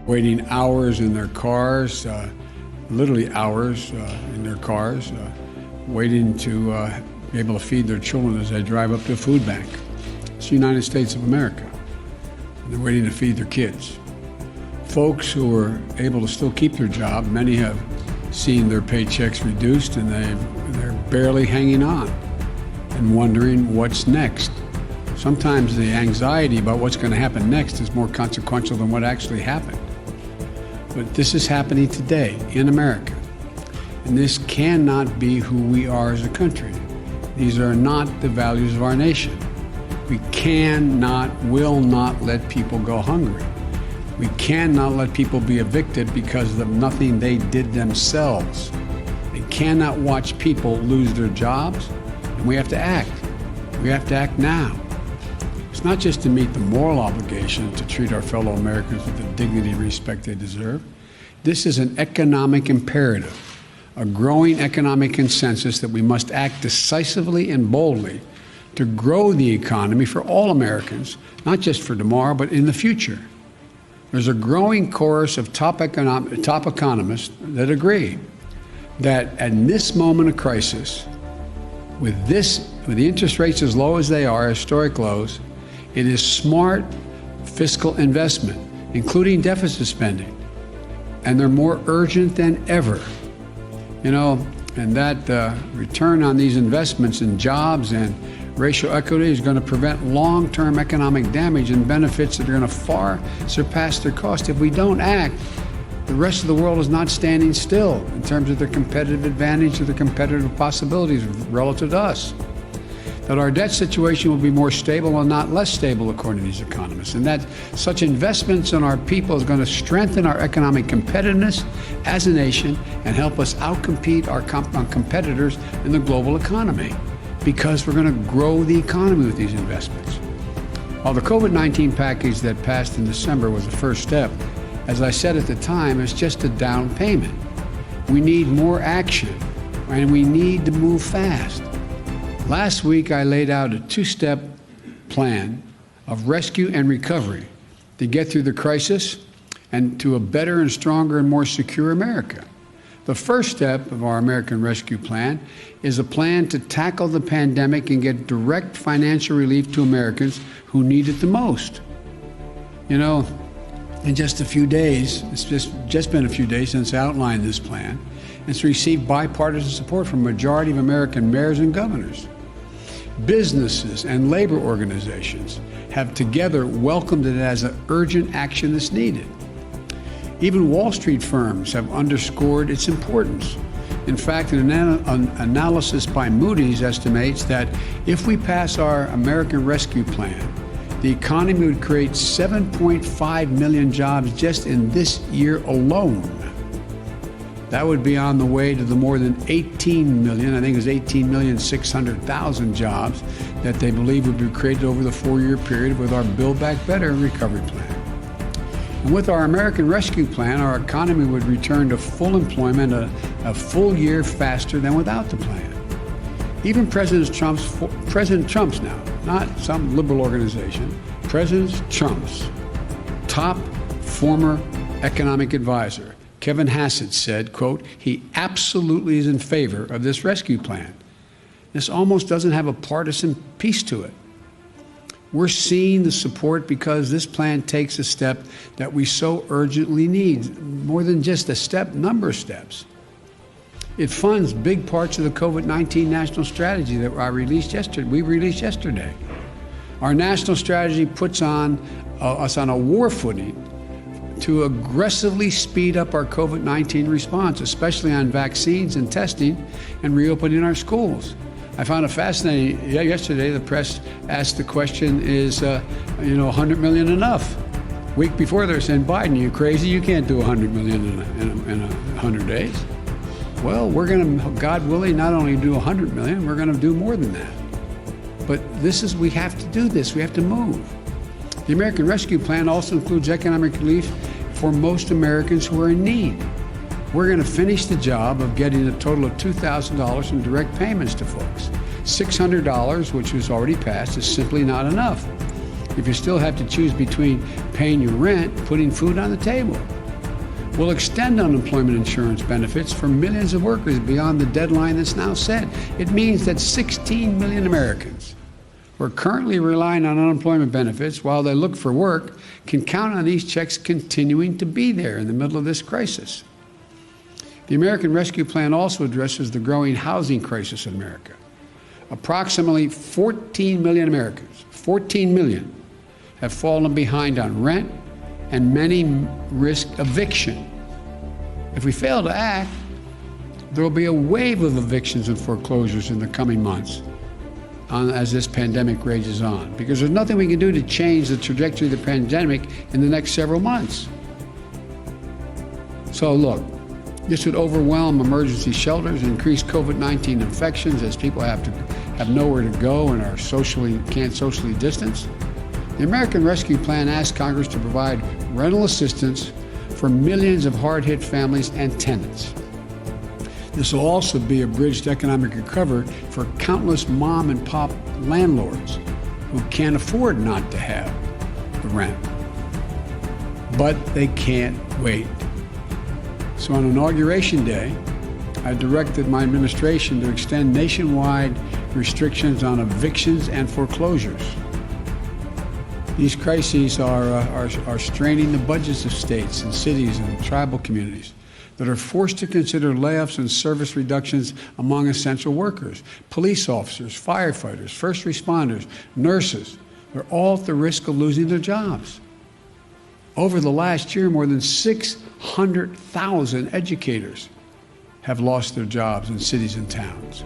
waiting hours in their cars, literally hours in their cars, waiting to be able to feed their children as they drive up to a food bank. It's the United States of America. And they're waiting to feed their kids. Folks who are able to still keep their job, many have seen their paychecks reduced and they're barely hanging on and wondering what's next. Sometimes the anxiety about what's going to happen next is more consequential than what actually happened. But this is happening today in America. And this cannot be who we are as a country. These are not the values of our nation. We cannot, will not let people go hungry. We cannot let people be evicted because of nothing they did themselves. We cannot watch people lose their jobs, and we have to act. We have to act now. It's not just to meet the moral obligation to treat our fellow Americans with the dignity and respect they deserve. This is an economic imperative, a growing economic consensus that we must act decisively and boldly to grow the economy for all Americans, not just for tomorrow, but in the future. There's a growing chorus of top economists that agree that at this moment of crisis, with the interest rates as low as they are, historic lows, it is smart fiscal investment, including deficit spending, and they're more urgent than ever. You know, and that return on these investments in jobs and racial equity is going to prevent long-term economic damage and benefits that are going to far surpass their cost. If we don't act, the rest of the world is not standing still in terms of their competitive advantage or the competitive possibilities relative to us. That our debt situation will be more stable and not less stable, according to these economists, and that such investments in our people is going to strengthen our economic competitiveness as a nation and help us outcompete our competitors in the global economy, because we're going to grow the economy with these investments. While the COVID-19 package that passed in December was the first step, as I said at the time, it's just a down payment. We need more action, and we need to move fast. Last week, I laid out a two-step plan of rescue and recovery to get through the crisis and to a better and stronger and more secure America. The first step of our American Rescue Plan is a plan to tackle the pandemic and get direct financial relief to Americans who need it the most. You know, in just a few days, it's just been a few days since I outlined this plan. It's received bipartisan support from a majority of American mayors and governors. Businesses and labor organizations have together welcomed it as an urgent action that's needed. Even Wall Street firms have underscored its importance. In fact, an analysis by Moody's estimates that if we pass our American Rescue Plan, the economy would create 7.5 million jobs just in this year alone. That would be on the way to the more than 18 million, I think it was 18,600,000 jobs that they believe would be created over the 4-year period with our Build Back Better recovery plan. And with our American Rescue Plan, our economy would return to full employment a full year faster than without the plan. Even President Trump's now, not some liberal organization, President Trump's top former economic advisor, Kevin Hassett, said, quote, he absolutely is in favor of this rescue plan. This almost doesn't have a partisan piece to it. We're seeing the support because this plan takes a step that we so urgently need, more than just a step, number of steps. It funds big parts of the COVID-19 national strategy that we released yesterday. Our national strategy puts us on a war footing to aggressively speed up our COVID-19 response, especially on vaccines and testing and reopening our schools. I found it fascinating. Yesterday, the press asked the question, is 100 million enough? Week before, they were saying, Biden, you crazy? You can't do 100 million in 100 days. Well, we're going to, God willing, not only do 100 million, we're going to do more than that. But we have to do this. We have to move. The American Rescue Plan also includes economic relief for most Americans who are in need. We're going to finish the job of getting a total of $2,000 in direct payments to folks. $600, which was already passed, is simply not enough if you still have to choose between paying your rent, putting food on the table. We'll extend unemployment insurance benefits for millions of workers beyond the deadline that's now set. It means that 16 million Americans who are currently relying on unemployment benefits while they look for work can count on these checks continuing to be there in the middle of this crisis. The American Rescue Plan also addresses the growing housing crisis in America. Approximately 14 million Americans, 14 million, have fallen behind on rent, and many risk eviction. If we fail to act, there will be a wave of evictions and foreclosures in the coming months as this pandemic rages on, because there's nothing we can do to change the trajectory of the pandemic in the next several months. So look, this would overwhelm emergency shelters, increase COVID-19 infections as people have nowhere to go and can't socially distance. The American Rescue Plan asks Congress to provide rental assistance for millions of hard-hit families and tenants. This will also be a bridge to economic recovery for countless mom and pop landlords who can't afford not to have the rent. But they can't wait. So on Inauguration Day, I directed my administration to extend nationwide restrictions on evictions and foreclosures. These crises are straining the budgets of states and cities and tribal communities that are forced to consider layoffs and service reductions among essential workers. Police officers, firefighters, first responders, nurses, they're all at the risk of losing their jobs. Over the last year, more than 600,000 educators have lost their jobs in cities and towns.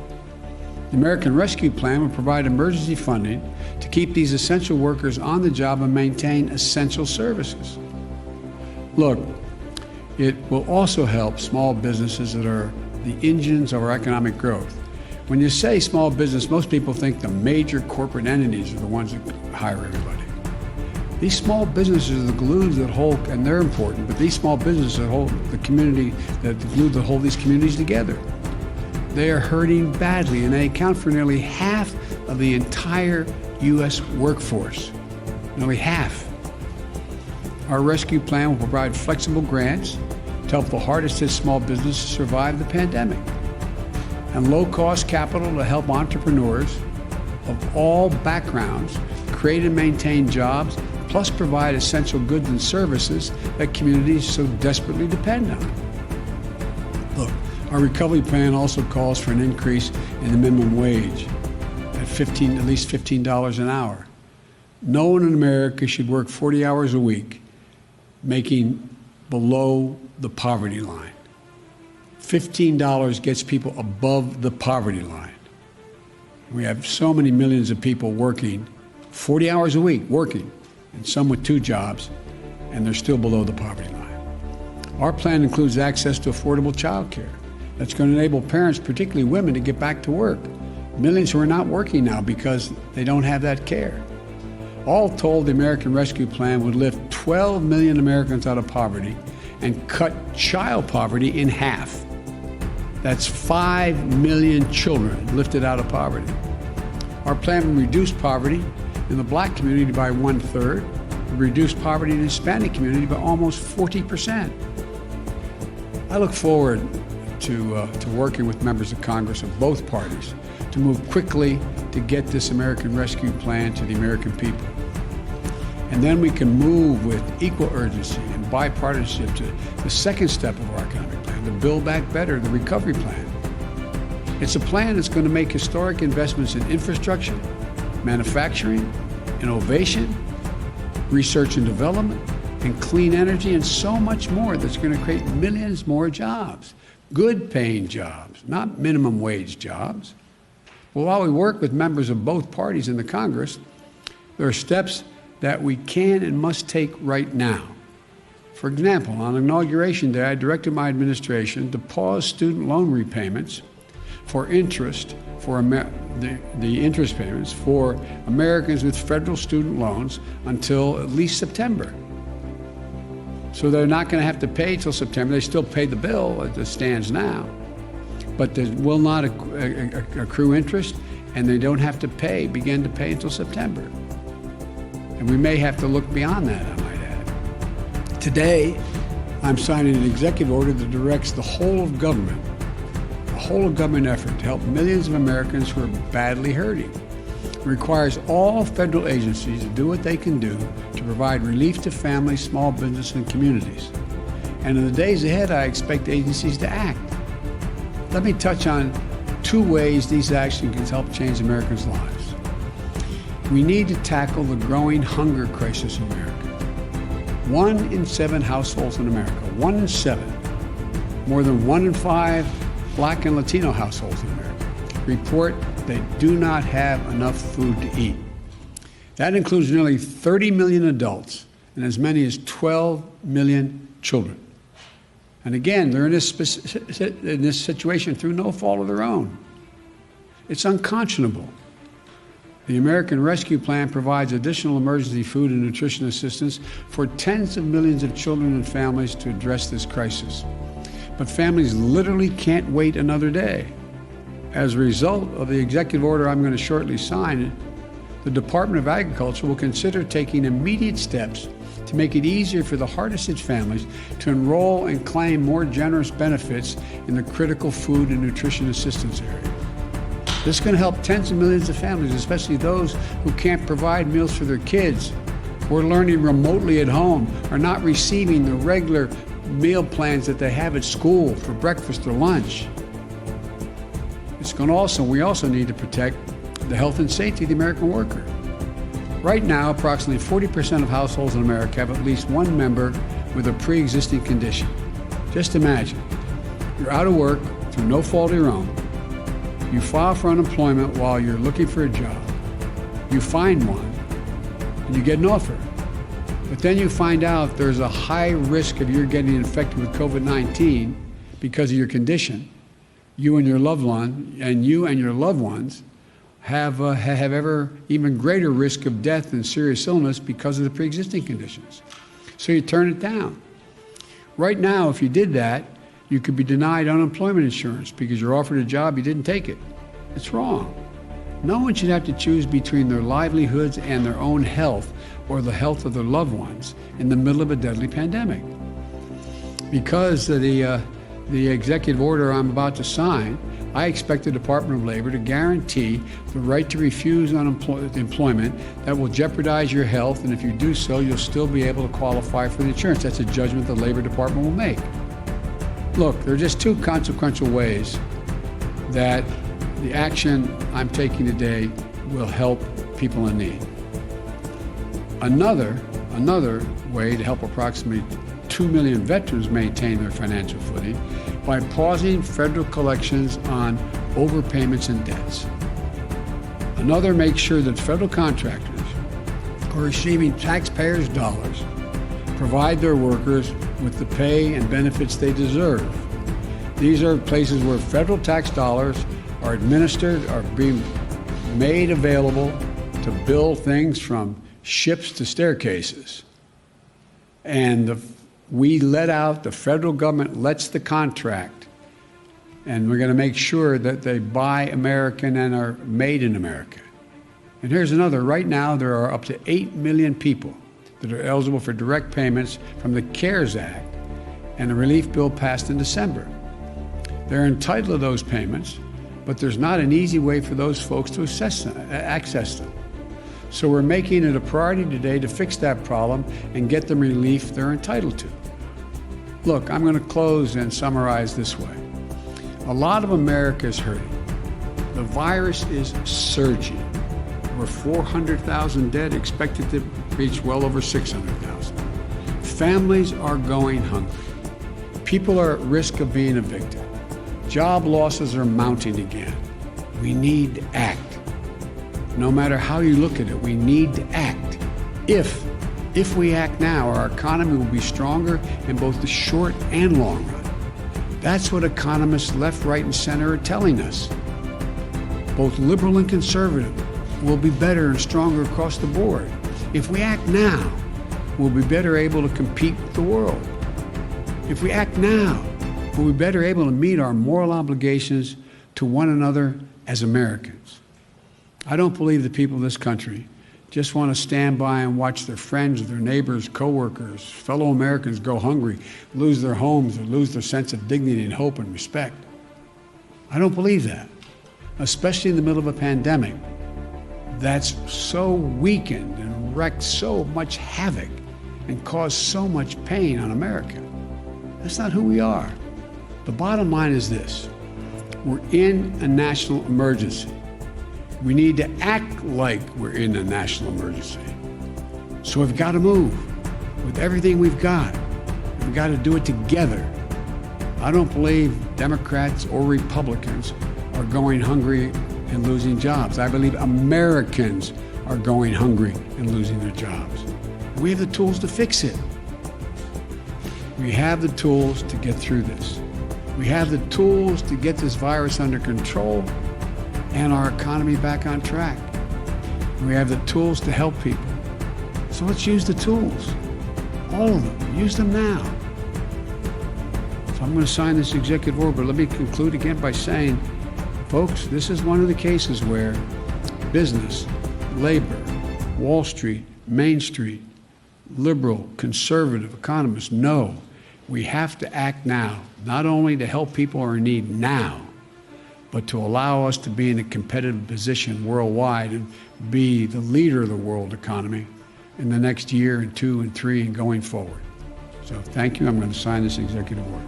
The American Rescue Plan will provide emergency funding to keep these essential workers on the job and maintain essential services. Look, it will also help small businesses that are the engines of our economic growth. When you say small business, most people think the major corporate entities are the ones that hire everybody. These small businesses are the glues that hold, and they're important, but these small businesses that hold the community, the glue that hold these communities together. They are hurting badly, and they account for nearly half of the entire U.S. workforce. Nearly half. Our rescue plan will provide flexible grants to help the hardest hit small businesses survive the pandemic, and low-cost capital to help entrepreneurs of all backgrounds create and maintain jobs, plus provide essential goods and services that communities so desperately depend on. Look, our recovery plan also calls for an increase in the minimum wage at least $15 an hour. No one in America should work 40 hours a week, making below the poverty line. $15 gets people above the poverty line. We have so many millions of people working 40 hours a week, and some with 2 jobs, and they're still below the poverty line. Our plan includes access to affordable child care. That's going to enable parents, particularly women, to get back to work. Millions who are not working now because they don't have that care. All told, the American Rescue Plan would lift 12 million Americans out of poverty and cut child poverty in half. That's 5 million children lifted out of poverty. Our plan will reduce poverty in the Black community by 1/3, reduce poverty in the Hispanic community by almost 40%. I look forward to working with members of Congress of both parties to move quickly to get this American Rescue Plan to the American people. And then we can move with equal urgency and bipartisanship to the second step of our economic plan, the Build Back Better, the recovery plan. It's a plan that's going to make historic investments in infrastructure, manufacturing, innovation, research and development, and clean energy, and so much more that's going to create millions more jobs, good paying jobs, not minimum wage jobs. Well, while we work with members of both parties in the Congress, there are steps that we can and must take right now. For example, on Inauguration Day, I directed my administration to pause student loan repayments for interest the interest payments for Americans with federal student loans until at least September. So they're not going to have to pay till September. They still pay the bill as it stands now, but they will not accrue interest, and they don't have to begin to pay until September. And we may have to look beyond that, I might add. Today, I'm signing an executive order that directs the whole of government effort to help millions of Americans who are badly hurting. It requires all federal agencies to do what they can do to provide relief to families, small business, and communities. And in the days ahead, I expect agencies to act. Let me touch on 2 ways these actions can help change Americans' lives. We need to tackle the growing hunger crisis in America. 1 in 7 households in America, 1 in 7, more than 1 in 5 Black and Latino households in America, report they do not have enough food to eat. That includes nearly 30 million adults and as many as 12 million children. And again, they're in this situation through no fault of their own. It's unconscionable. The American Rescue Plan provides additional emergency food and nutrition assistance for tens of millions of children and families to address this crisis. But families literally can't wait another day. As a result of the executive order I'm going to shortly sign, the Department of Agriculture will consider taking immediate steps to make it easier for the hardest hit families to enroll and claim more generous benefits in the critical food and nutrition assistance area. This is going to help tens of millions of families, especially those who can't provide meals for their kids, who are learning remotely at home, are not receiving the regular meal plans that they have at school for breakfast or lunch. We also need to protect the health and safety of the American worker. Right now, approximately 40% of households in America have at least one member with a pre-existing condition. Just imagine, you're out of work through no fault of your own. You file for unemployment while you're looking for a job. You find one, and you get an offer. But then you find out there's a high risk of you getting infected with COVID-19 because of your condition. You and your loved ones have ever even greater risk of death and serious illness because of the pre-existing conditions. So you turn it down. Right now, if you did that, you could be denied unemployment insurance because you're offered a job, you didn't take it. It's wrong. No one should have to choose between their livelihoods and their own health or the health of their loved ones in the middle of a deadly pandemic. Because of the executive order I'm about to sign, I expect the Department of Labor to guarantee the right to refuse employment that will jeopardize your health, and if you do so, you'll still be able to qualify for the insurance. That's a judgment the Labor Department will make. Look, there are just 2 consequential ways that the action I'm taking today will help people in need. Another way to help approximately 2 million veterans maintain their financial footing by pausing federal collections on overpayments and debts. Another makes sure that federal contractors who are receiving taxpayers' dollars provide their workers with the pay and benefits they deserve. These are places where federal tax dollars are administered, are being made available to build things from ships to staircases. And the federal government lets the contract, and we're going to make sure that they buy American and are made in America. And here's another. Right now, there are up to 8 million people that are eligible for direct payments from the CARES Act and the relief bill passed in December. They're entitled to those payments, but there's not an easy way for those folks to access them. So we're making it a priority today to fix that problem and get them relief they're entitled to. Look, I'm going to close and summarize this way. A lot of America is hurting. The virus is surging. Over 400,000 dead, expected to reach well over 600,000. Families are going hungry. People are at risk of being evicted. Job losses are mounting again. We need to act. No matter how you look at it, we need to act. If we act now, our economy will be stronger in both the short and long run. That's what economists left, right, and center are telling us. Both liberal and conservative will be better and stronger across the board. If we act now, we'll be better able to compete with the world. If we act now, we'll be better able to meet our moral obligations to one another as Americans. I don't believe the people of this country just want to stand by and watch their friends, their neighbors, coworkers, fellow Americans go hungry, lose their homes, or lose their sense of dignity and hope and respect. I don't believe that, especially in the middle of a pandemic that's so weakened and wreaked so much havoc and caused so much pain on America. That's not who we are. The bottom line is this: we're in a national emergency. We need to act like we're in a national emergency. So we've got to move with everything we've got. We've got to do it together. I don't believe Democrats or Republicans are going hungry and losing jobs. I believe Americans are going hungry and losing their jobs. We have the tools to fix it. We have the tools to get through this. We have the tools to get this virus under control and our economy back on track. We have the tools to help people. So let's use the tools, all of them. Use them now. So I'm going to sign this executive order, but let me conclude again by saying, folks, this is one of the cases where business, labor, Wall Street, Main Street, liberal, conservative economists know we have to act now, not only to help people who are in need now, but to allow us to be in a competitive position worldwide and be the leader of the world economy in the next year and 2 and 3 and going forward. So thank you. I'm going to sign this executive order.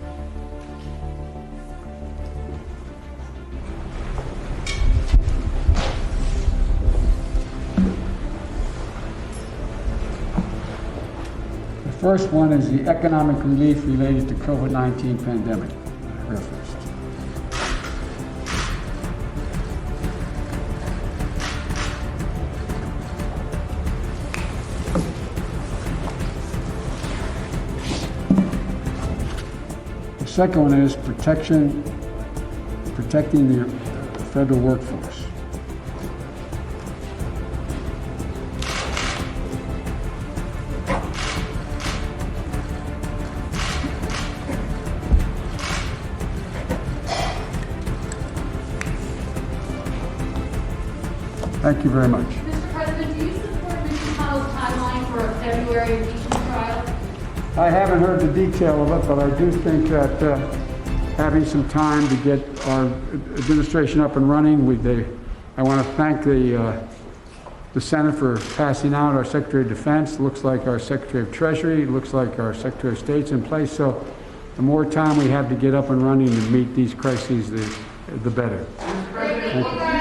The first one is the economic relief related to COVID-19 pandemic. Her first. The second one is protecting the federal workforce. Thank you very much. Mr. President, do you support Mitch McConnell's timeline for a February impeachment trial? I haven't heard the detail of it, but I do think that having some time to get our administration up and running, I want to thank the Senate for passing out our Secretary of Defense. Looks like our Secretary of Treasury. Looks like our Secretary of State's in place. So the more time we have to get up and running and meet these crises, the better. Thank you.